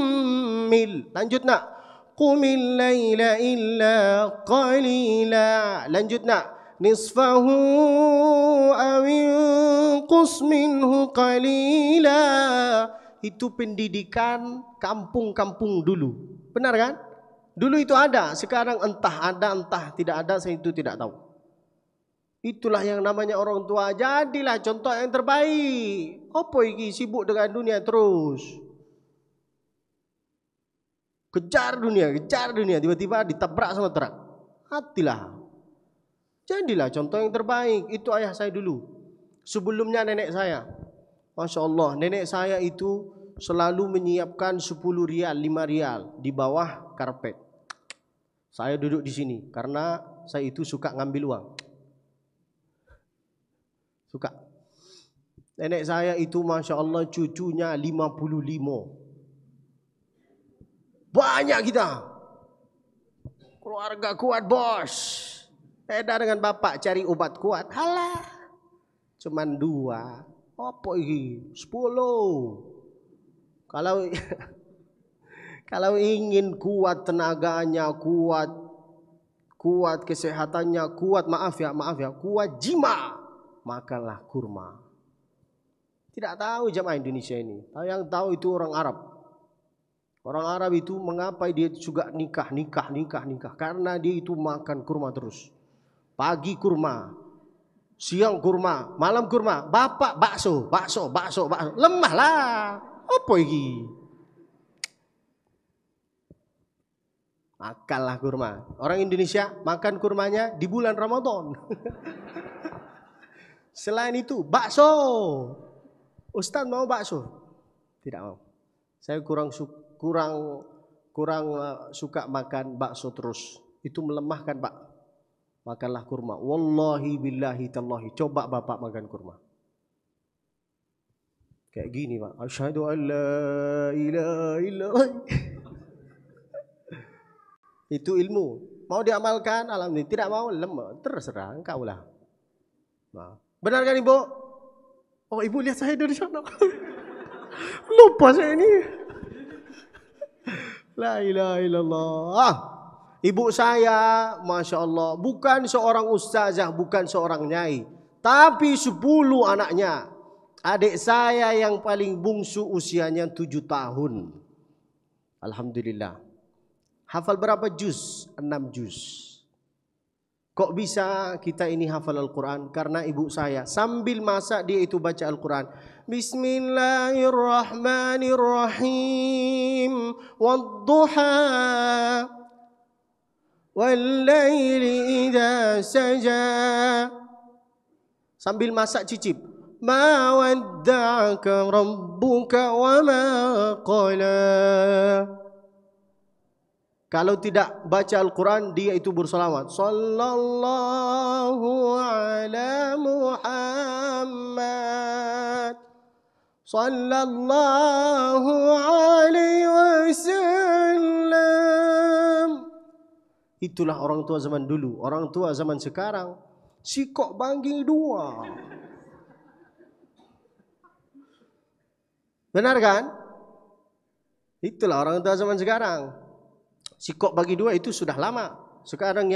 [SPEAKER 1] Lanjut nak. Qumil laila illa qalila. Lanjut nak. Nisfahu aw inqus minhu qalila. Itu pendidikan kampung-kampung dulu. Benar kan? Dulu itu ada, sekarang entah ada entah tidak ada, saya itu tidak tahu. Itulah yang namanya orang tua. Jadilah contoh yang terbaik. Apa iki sibuk dengan dunia terus? Kejar dunia, tiba-tiba ditabrak sama truk. Hatilah. Jadilah contoh yang terbaik. Itu ayah saya dulu. Sebelumnya nenek saya. Masya Allah, nenek saya itu selalu menyiapkan 10 rial, 5 rial di bawah karpet. Saya duduk di sini karena saya itu suka ngambil uang. Suka. Nenek saya itu Masya Allah cucunya 55. Banyak kita. Keluarga kuat bos. Beda dengan bapak cari obat kuat. Halah. Cuman 2. Apa ini? 10. Kalau ingin kuat tenaganya, kuat kesehatannya, kuat kuat jima, makanlah kurma. Tidak tahu jamaah Indonesia ini. Yang tahu itu orang Arab. Orang Arab itu mengapa dia juga nikah? Karena dia itu makan kurma terus. Pagi kurma, siang kurma, malam kurma. Bapak bakso. Lemah lah. Apa ini? Makanlah kurma. Orang Indonesia makan kurmanya di bulan Ramadan. Selain itu bakso. Ustaz mau bakso? Tidak mau. Saya kurang suka makan bakso terus. Itu melemahkan, Pak. Makanlah kurma. Wallahi billahi tallahi. Coba Bapak makan kurma. Kayak gini, Pak. Asyhadu an la ilaha illallah. Itu ilmu. Mau diamalkan, alhamdulillah. Tidak mau, lemah. Terserah, engkau lah. Nah. Benar kan, Ibu? Oh, Ibu lihat saya dari sana. Lupa saya ini. La ilaha illallah. Ibu saya, Masya Allah, bukan seorang ustazah, bukan seorang nyai, tapi 10 anaknya. Adik saya yang paling bungsu usianya 7 tahun. Alhamdulillah. Hafal berapa juz? 6 juz. Kok bisa kita ini hafal Al-Quran? Karena ibu saya sambil masak dia itu baca Al-Quran. Bismillahirrahmanirrahim. Wadduha. Wallayli idha saja. Sambil masak cicip. Ma wadda'aka rabbuka wa ma qala. Kalau tidak baca Al-Quran, dia itu bersalawat. Sallallahu ala Muhammad. Sallallahu alaihi wasallam. Itulah orang tua zaman dulu. Orang tua zaman sekarang, sikok bagi 2. Benar kan? Itulah orang tua zaman sekarang. Sikok bagi 2 itu sudah lama. Sekarang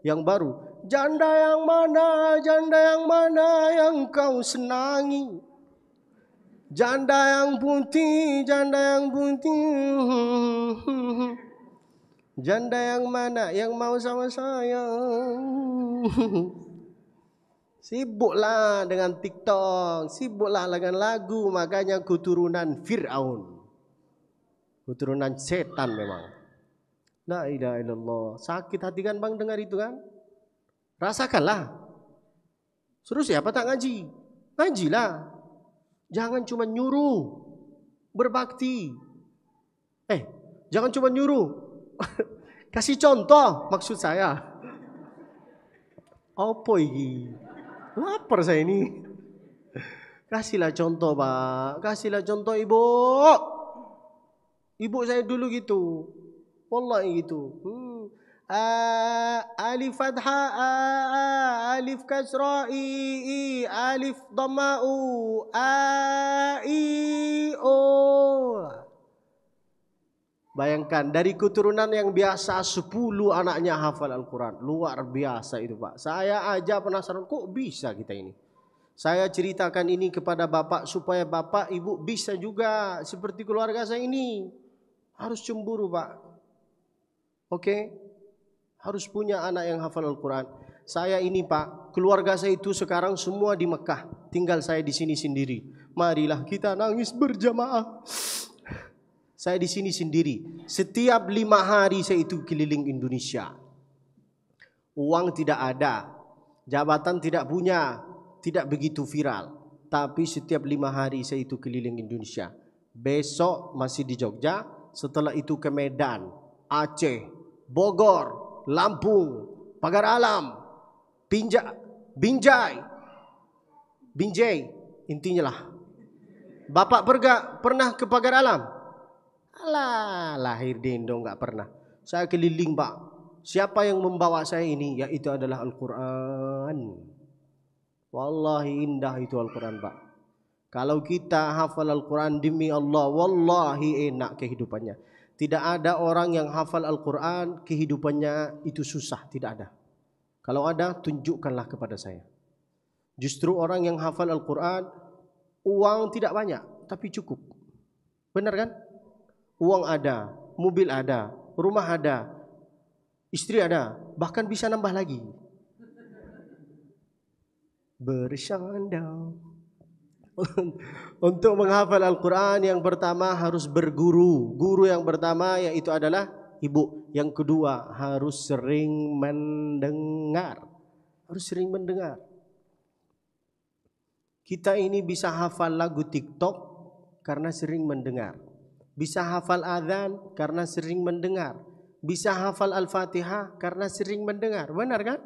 [SPEAKER 1] yang baru. Janda yang mana yang kau senangi? Janda yang putih. Janda yang mana yang mau sama saya? Sibuklah dengan TikTok, sibuklah dengan lagu, makanya keturunan Fir'aun. Keturunan setan memang. La ilaha illallah. Sakit hati kan bang dengar itu kan? Rasakanlah. Suruh siapa tak ngaji? Ngajilah. Jangan cuma nyuruh. Berbakti. Jangan cuma nyuruh. Kasih contoh maksud saya. Apa ini? Lapar saya ini. Kasihlah contoh, Pak. Kasihlah contoh, Ibu. Ibu saya dulu gitu. Wallahi gitu. Alif fathah alif kasra i alif dhamma u a i o. Bayangkan dari keturunan yang biasa 10 anaknya hafal Al-Quran. Luar biasa itu, Pak. Saya aja penasaran kok bisa kita ini. Saya ceritakan ini kepada Bapak supaya Bapak Ibu bisa juga seperti keluarga saya ini. Harus cemburu, Pak. Oke, harus punya anak yang hafal Al-Quran. Saya ini, Pak, keluarga saya itu sekarang semua di Mekah. Tinggal saya di sini sendiri. Marilah kita nangis berjamaah. Saya di sini sendiri. Setiap 5 hari saya itu keliling Indonesia. Uang tidak ada, jabatan tidak punya, tidak begitu viral. Tapi setiap 5 hari saya itu keliling Indonesia. Besok masih di Jogja, setelah itu ke Medan, Aceh, Bogor, Lampung, Pagar Alam, Binjai, intinya lah. Bapak pernah ke Pagar Alam? Alah, lahir di Indo enggak pernah. Saya keliling, Pak. Siapa yang membawa saya ini? Yaitu adalah Al-Quran. Wallahi indah itu Al-Quran, Pak. Kalau kita hafal Al-Quran demi Allah, wallahi enak kehidupannya. Tidak ada orang yang hafal Al-Quran kehidupannya itu susah, tidak ada. Kalau ada, tunjukkanlah kepada saya. Justru orang yang hafal Al-Quran, uang tidak banyak, tapi cukup. Benar kan? uang ada, mobil ada, rumah ada, istri ada, bahkan bisa nambah lagi. Bersandar. Untuk menghafal Al-Quran yang pertama harus berguru. Guru yang pertama yaitu adalah ibu. Yang kedua harus sering mendengar. Harus sering mendengar. Kita ini bisa hafal lagu TikTok karena sering mendengar. Bisa hafal azan karena sering mendengar. Bisa hafal Al-Fatihah karena sering mendengar. Benar kan?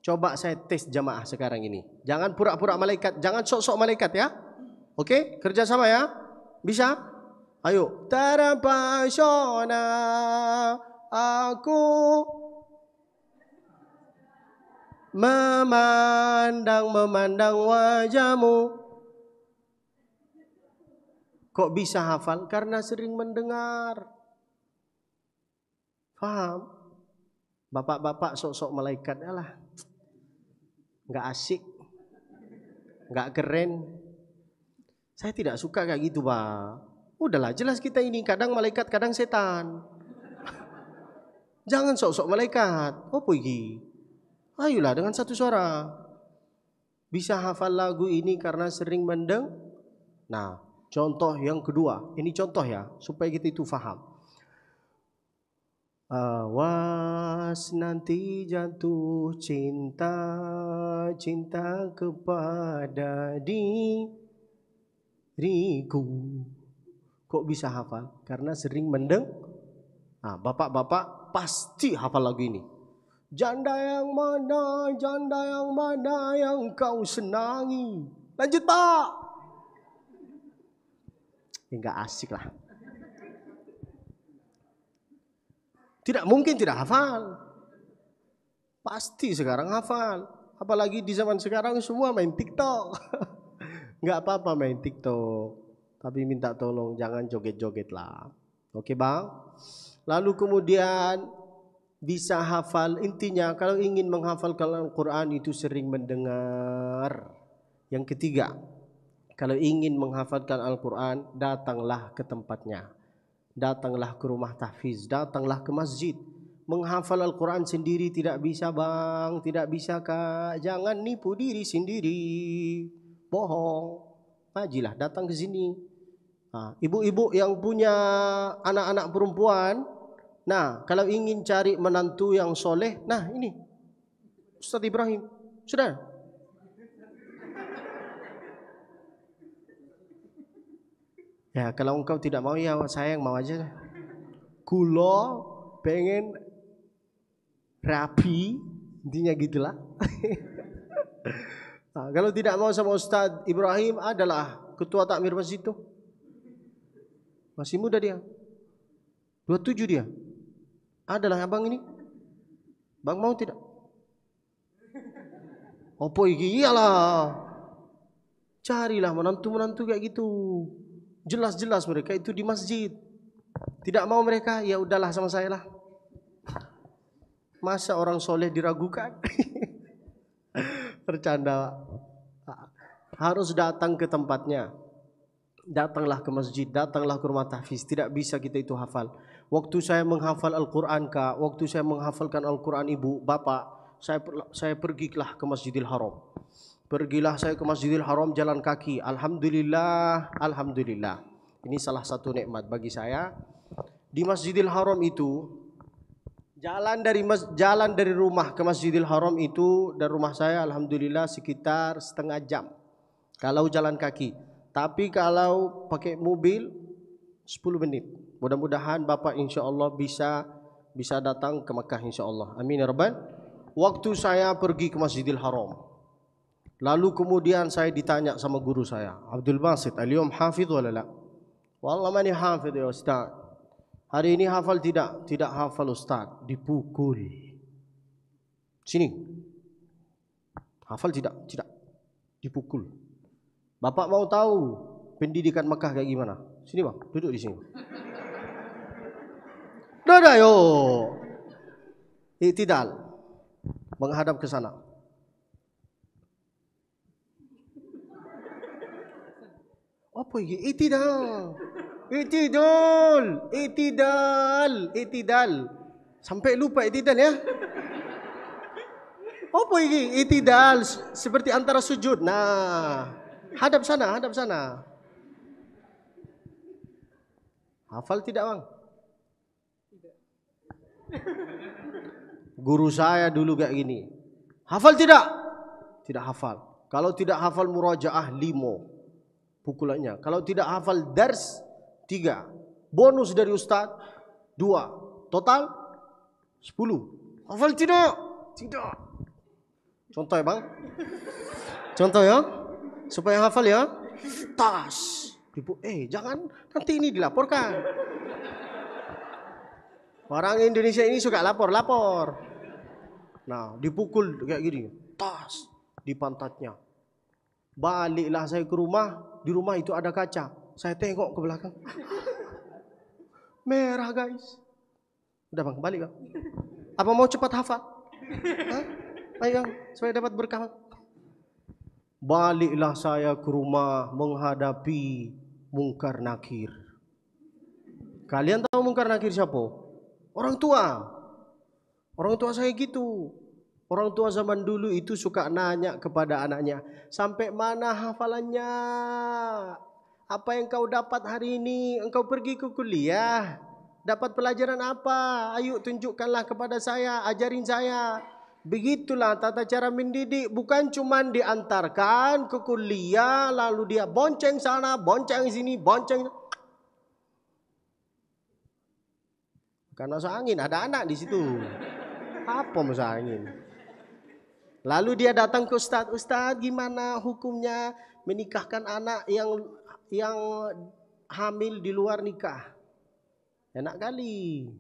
[SPEAKER 1] Coba saya tes jamaah sekarang ini. Jangan pura-pura malaikat. Jangan sok-sok malaikat ya. Oke, kerjasama ya. Bisa? Ayo. Terpesona aku memandang wajahmu. Kok bisa hafal? Karena sering mendengar. Faham? Bapak-bapak sok-sok malaikat lah. Enggak asik. Enggak keren. Saya tidak suka kayak gitu, Pak. Udahlah, jelas kita ini kadang malaikat, kadang setan. Jangan sok-sok malaikat. Apa iki? Ayolah dengan satu suara. Bisa hafal lagu ini karena sering mendengar. Nah, contoh yang kedua. Ini contoh ya, supaya kita itu faham. Awas nanti jatuh cinta kepada diriku. Kok bisa hafal? Karena sering mendengar. Nah, bapak-bapak pasti hafal lagu ini. Janda yang mana yang kau senangi. Lanjut, Pak. Enggak asik lah. Tidak mungkin tidak hafal. Pasti sekarang hafal. Apalagi di zaman sekarang semua main TikTok. Enggak apa-apa main TikTok. Tapi minta tolong jangan joget-joget lah. Oke, Bang? Lalu kemudian bisa hafal. Intinya kalau ingin menghafalkan Al-Quran itu sering mendengar. Yang ketiga, kalau ingin menghafalkan Al-Quran, datanglah ke tempatnya. Datanglah ke rumah tahfiz, datanglah ke masjid. Menghafal Al-Quran sendiri tidak bisa, Bang. Tidak bisa, Kak. Jangan nipu diri sendiri. Bohong. Majilah datang ke sini. Ibu-ibu yang punya anak-anak perempuan, nah kalau ingin cari menantu yang soleh, nah ini Ustaz Ibrahim. Sudah. Ya kalau engkau tidak mau ya saya yang mau aja. Kulo pengen rapi, intinya gitulah. Nah, kalau tidak mau sama Ustaz Ibrahim adalah ketua takmir masjid itu. Masih muda dia. 27 dia. Adalah abang ini. Bang mau tidak? Opo iki? Iyalah. Carilah menantu-menantu kayak gitu. Jelas-jelas mereka itu di masjid. Tidak mau mereka, ya udahlah sama saya lah. Masa orang soleh diragukan? Bercanda. Harus datang ke tempatnya. Datanglah ke masjid, datanglah ke rumah tahfiz. Tidak bisa kita itu hafal. Waktu saya menghafal Al-Quran, Kak, waktu saya menghafalkan Al-Quran, ibu, bapak, saya pergilah ke Masjidil Haram. Pergilah saya ke Masjidil Haram jalan kaki. Alhamdulillah, alhamdulillah. Ini salah satu nikmat bagi saya. Di Masjidil Haram itu jalan dari rumah ke Masjidil Haram itu dari rumah saya alhamdulillah sekitar setengah jam. Kalau jalan kaki. Tapi kalau pakai mobil 10 menit. Mudah-mudahan Bapak insya-Allah bisa datang ke Mekah insya-Allah. Amin ya rabbal. Waktu saya pergi ke Masjidil Haram. Lalu kemudian saya ditanya sama guru saya, Abdul Basit, al-yawm hafidh wala la? Wallah mani hafidh ya Ustaz. Hari ini hafal tidak? Tidak hafal Ustaz. Dipukul. Sini. Hafal tidak? Tidak. Dipukul. Bapak mau tahu pendidikan Mekah kayak gimana? Sini bang, duduk di sini. Dadah yo. Iktidal. Menghadap ke sana. Apa ini? Iktidal. Itidal, itidal, itidal. Sampai lupa itidal ya. Apa ini? Itidal seperti antara sujud. Nah, hadap sana, hadap sana. Hafal tidak, Bang? Guru saya dulu kayak gini. Hafal tidak? Tidak hafal. Kalau tidak hafal murajaah 5 pukulannya. Kalau tidak hafal dars 3. Bonus dari ustaz 2. Total 10. Hafal tidak? Tidak. Contoh ya, Bang. Contoh ya. Supaya hafal ya. Tas. Jangan nanti ini dilaporkan. Orang Indonesia ini suka lapor. Nah, dipukul kayak gini. Tas di pantatnya. Baliklah saya ke rumah. Di rumah itu ada kaca. Saya tengok ke belakang. Merah, guys. Udah, Bang, balik, Bang. Apa mau cepat hafal? Hah? Ayo, supaya dapat berkah. Baliklah saya ke rumah menghadapi Mungkar Nakir. Kalian tahu Mungkar Nakir siapa? Orang tua. Orang tua saya gitu. Orang tua zaman dulu itu suka nanya kepada anaknya, sampai mana hafalannya? Apa yang kau dapat hari ini? Engkau pergi ke kuliah, dapat pelajaran apa? Ayo tunjukkanlah kepada saya, ajarin saya. Begitulah tata cara mendidik, bukan cuma diantarkan ke kuliah lalu dia bonceng sana, bonceng sini, bonceng. Karena masuk angin, ada anak di situ. Apa masuk angin? Lalu dia datang ke ustaz, ustaz gimana hukumnya menikahkan anak yang hamil di luar nikah? Enak kali.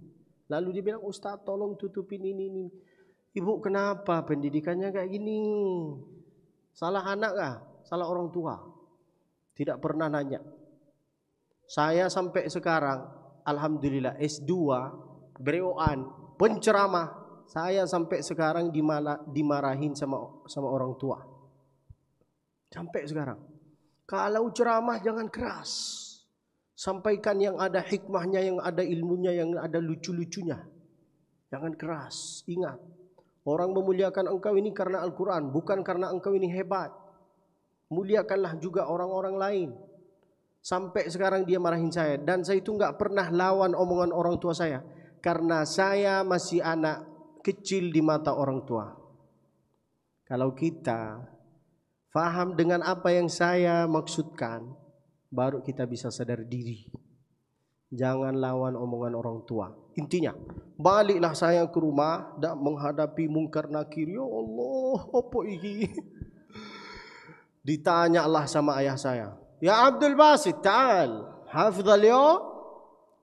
[SPEAKER 1] Lalu dia bilang, ustaz tolong tutupin ini. Ibu kenapa pendidikannya kayak gini? Salah anak kah? Salah orang tua? Tidak pernah nanya. Saya sampai sekarang, alhamdulillah S2, bereoan, penceramah. Saya sampai sekarang dimarahin sama orang tua. Sampai sekarang. Kalau ceramah jangan keras. Sampaikan yang ada hikmahnya, yang ada ilmunya, yang ada lucu-lucunya. Jangan keras. Ingat. Orang memuliakan engkau ini karena Al-Quran. Bukan karena engkau ini hebat. Muliakanlah juga orang-orang lain. Sampai sekarang dia marahin saya. Dan saya itu enggak pernah lawan omongan orang tua saya. Karena saya masih anak kecil di mata orang tua. Kalau kita faham dengan apa yang saya maksudkan, baru kita bisa sadar diri. Jangan lawan omongan orang tua. Intinya, baliklah saya ke rumah dan menghadapi Mungkar Nakir. Ya Allah, apa ini? Ditanyalah sama ayah saya. Ya Abdul Basit, ta'al. Hafidhal ya.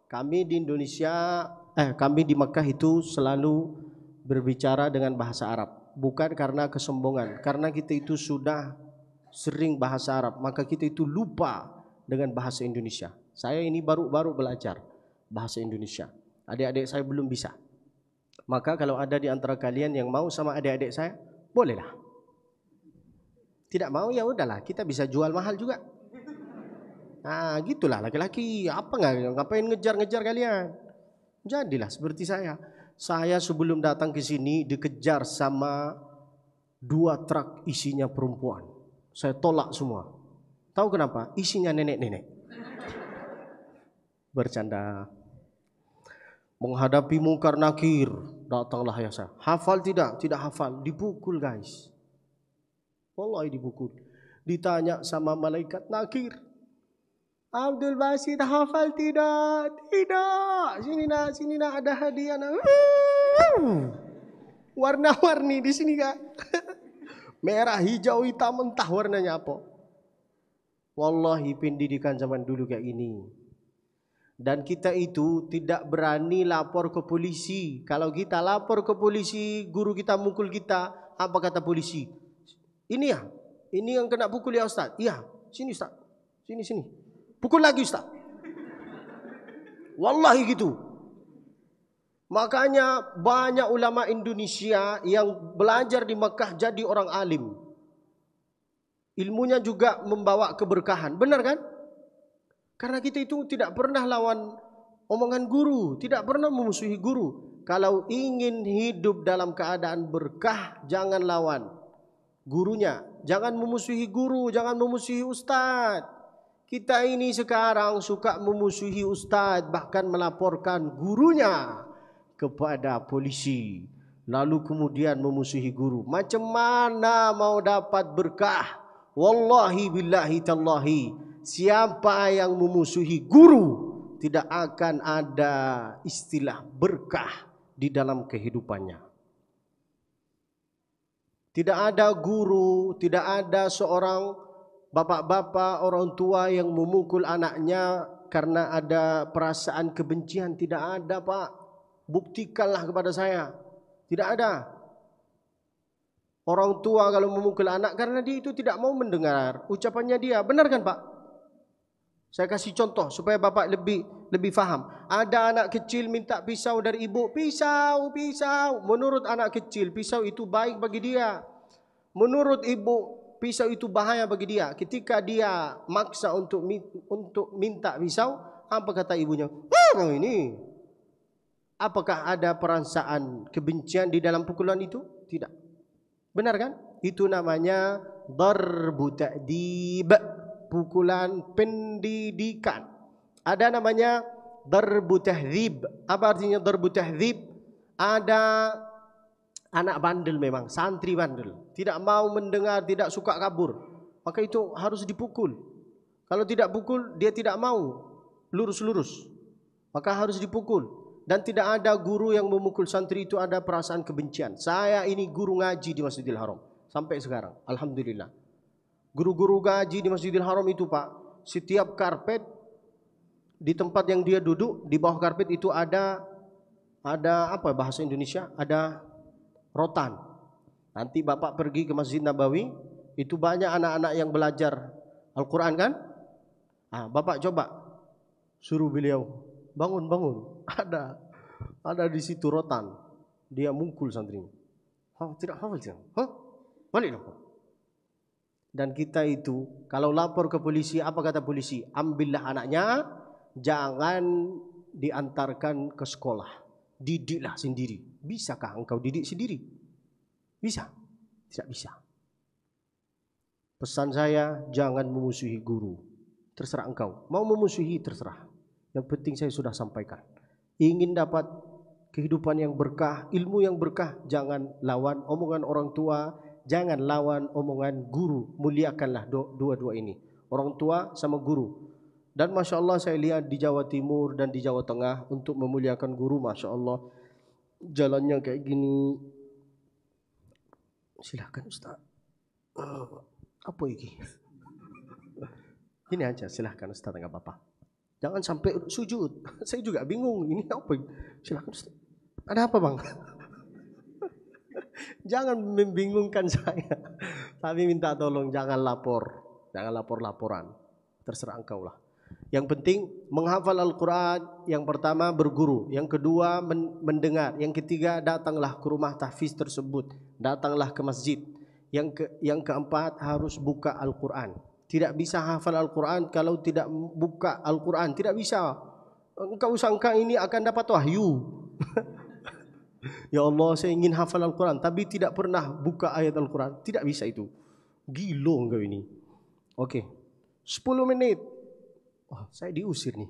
[SPEAKER 1] Kami di Indonesia, kami di Makkah itu selalu berbicara dengan bahasa Arab, bukan karena kesombongan, karena kita itu sudah sering bahasa Arab, maka kita itu lupa dengan bahasa Indonesia. Saya ini baru belajar bahasa Indonesia, adik-adik saya belum bisa. Maka kalau ada di antara kalian yang mau sama adik-adik saya, bolehlah. Tidak mau ya udahlah, kita bisa jual mahal juga. Nah gitulah laki-laki, ngapain ngejar-ngejar kalian? Jadilah seperti saya. Saya sebelum datang ke sini dikejar sama 2 truk isinya perempuan. Saya tolak semua. Tahu kenapa? Isinya nenek-nenek. Bercanda. Menghadapi Mungkar Nakir, datanglah ya saya. Hafal tidak? Tidak hafal. Dipukul guys. Wallahi dipukul. Ditanya sama malaikat Nakir. Abdul Basit hafal tidak? Tidak. Sini nak ada hadiah nak. Warna-warni di sini kak. Merah, hijau, hitam, entah warnanya apa. Wallahi pendidikan zaman dulu kayak ini. Dan kita itu tidak berani lapor ke polisi. Kalau kita lapor ke polisi, guru kita mukul kita, apa kata polisi? Ini yang kena pukul ya Ustaz. Iya, sini Ustaz. Sini. Pukul lagi Ustaz. Wallahi gitu. Makanya banyak ulama Indonesia yang belajar di Makkah jadi orang alim. Ilmunya juga membawa keberkahan. Benar kan? Karena kita itu tidak pernah lawan omongan guru, tidak pernah memusuhi guru. Kalau ingin hidup dalam keadaan berkah, jangan lawan gurunya. Jangan memusuhi guru, jangan memusuhi ustaz. Kita ini sekarang suka memusuhi ustaz, bahkan melaporkan gurunya kepada polisi. Lalu kemudian memusuhi guru. Macam mana mau dapat berkah? Wallahi billahi tallahi, siapa yang memusuhi guru, tidak akan ada istilah berkah di dalam kehidupannya. Tidak ada guru, tidak ada seorang bapak-bapak, orang tua yang memukul anaknya karena ada perasaan kebencian. Tidak ada, Pak. Buktikanlah kepada saya. Tidak ada. Orang tua kalau memukul anak karena dia itu tidak mau mendengar ucapannya dia. Benar kan, Pak? Saya kasih contoh supaya bapak lebih faham. Ada anak kecil minta pisau dari ibu. Pisau. Menurut anak kecil, pisau itu baik bagi dia. Menurut ibu, pisau itu bahaya bagi dia. Ketika dia maksa untuk minta pisau, apa kata ibunya? Ini. Apakah ada perasaan kebencian di dalam pukulan itu? Tidak. Benar kan? Itu namanya darbu ta'dib, pukulan pendidikan. Ada namanya darbu tahdzib. Apa artinya darbu tahdzib? Ada anak bandel memang, santri bandel, tidak mau mendengar, tidak suka kabur, maka itu harus dipukul. Kalau tidak pukul, dia tidak mau lurus-lurus, maka harus dipukul. Dan tidak ada guru yang memukul santri itu ada perasaan kebencian. Saya ini guru ngaji di Masjidil Haram sampai sekarang, alhamdulillah. Guru-guru ngaji di Masjidil Haram itu, Pak, setiap karpet di tempat yang dia duduk, di bawah karpet itu ada apa bahasa Indonesia? Ada rotan. Nanti Bapak pergi ke Masjid Nabawi, itu banyak anak-anak yang belajar Al-Quran kan? Bapak coba suruh beliau bangun. Ada di situ rotan. Dia mukul santrinya. Tidak hafal jangan. Baliklah. Dan kita itu kalau lapor ke polisi, apa kata polisi? Ambillah anaknya, jangan diantarkan ke sekolah. Didiklah sendiri. Bisakah engkau didik sendiri? Bisa? Tidak bisa. Pesan saya, jangan memusuhi guru. Terserah engkau. Mau memusuhi, terserah. Yang penting saya sudah sampaikan. Ingin dapat kehidupan yang berkah, ilmu yang berkah, jangan lawan omongan orang tua, jangan lawan omongan guru. Muliakanlah dua-dua ini, orang tua sama guru. Dan Masya Allah saya lihat di Jawa Timur dan di Jawa Tengah untuk memuliakan guru, Masya Allah jalannya kayak gini. Silahkan Ustaz. Apa ini? Ini aja, silahkan Ustaz, enggak apa-apa. Jangan sampai sujud. Saya juga bingung, ini apa? Silakan Ustaz. Ada apa, Bang? Jangan membingungkan saya. Tapi minta tolong jangan lapor. Jangan lapor-laporan. Terserah engkau lah. Yang penting menghafal Al-Quran. Yang pertama berguru. Yang kedua mendengar. Yang ketiga datanglah ke rumah tahfiz tersebut. Datanglah ke masjid. Yang keempat harus buka Al-Quran. Tidak bisa hafal Al-Quran kalau tidak buka Al-Quran. Tidak bisa. Engkau sangka ini akan dapat wahyu. Ya Allah, saya ingin hafal Al-Quran tapi tidak pernah buka ayat Al-Quran. Tidak bisa itu. Gila engkau ini. Oke. 10 menit. Oh, saya diusir nih.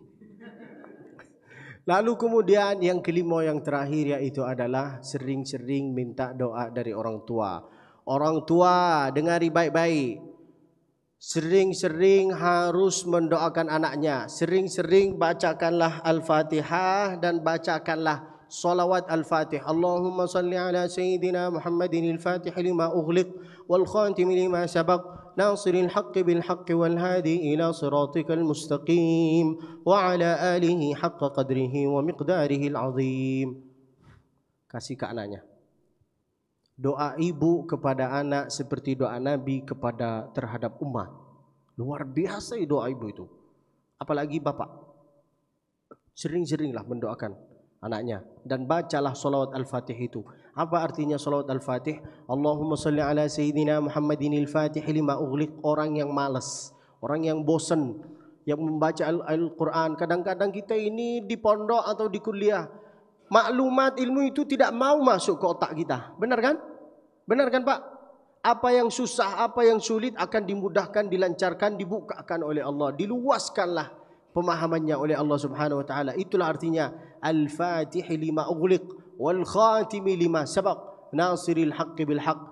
[SPEAKER 1] Lalu kemudian yang kelima, yang terakhir, yaitu adalah sering-sering minta doa dari orang tua. Orang tua, dengari baik-baik. Sering-sering harus mendoakan anaknya. Sering-sering bacakanlah Al-Fatihah dan bacakanlah salawat Al-Fatih. Allahumma salli ala Sayyidina Muhammadin al-Fatih lima ughliq wal khatim lima sabaq nasiril haqqi bil haqqi wal hadi ila siratikal mustaqim wa ala alihi haqqa qadrihi wa miqdarihi al-azim. Kasih ke anaknya. Doa ibu kepada anak seperti doa Nabi terhadap umat. Luar biasa doa ibu itu. Apalagi bapak. Sering-seringlah mendoakan anaknya. Dan bacalah salawat Al-Fatih itu. Apa artinya salawat Al-Fatih? Allahumma salli ala Sayyidina Muhammadin al-Fatih lima ughliq. Orang yang malas, orang yang bosan, yang membaca Al-Quran. Kadang-kadang kita ini di pondok atau di kuliah, maklumat ilmu itu tidak mau masuk ke otak kita. Benar kan? Benar kan Pak? Apa yang susah, apa yang sulit akan dimudahkan, dilancarkan, dibukakan oleh Allah. Diluaskanlah pemahamannya oleh Allah Subhanahu wa taala. Itulah artinya Al-Fatih lima ughliq wal khatimi lima sabaq nasiril haqqi bil haqq.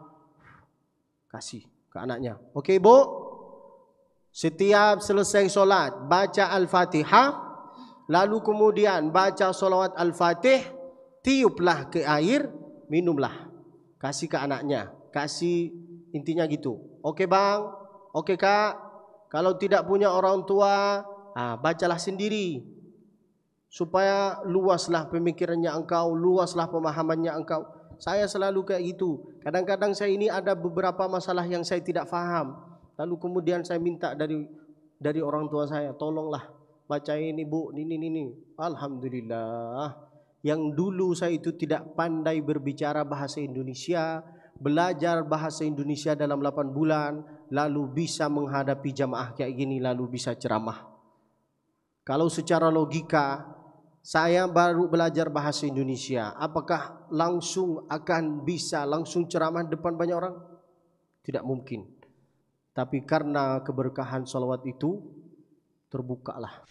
[SPEAKER 1] Kasih ke anaknya. Okey, Bu? Setiap selesai solat baca Al-Fatihah, lalu kemudian baca solawat Al-Fatih, tiuplah ke air, minumlah. Kasih ke anaknya. Kasih, intinya gitu. Okey bang, okey kak. Kalau tidak punya orang tua, bacalah sendiri. Supaya luaslah pemikirannya engkau, luaslah pemahamannya engkau. Saya selalu kayak gitu. Kadang-kadang saya ini ada beberapa masalah yang saya tidak faham. Lalu kemudian saya minta dari orang tua saya, tolonglah baca ini Bu, ini. Alhamdulillah. Yang dulu saya itu tidak pandai berbicara bahasa Indonesia, belajar bahasa Indonesia dalam 8 bulan, lalu bisa menghadapi jamaah kayak gini, lalu bisa ceramah. Kalau secara logika, saya baru belajar bahasa Indonesia, apakah langsung akan bisa langsung ceramah depan banyak orang? Tidak mungkin. Tapi karena keberkahan salawat itu, terbukalah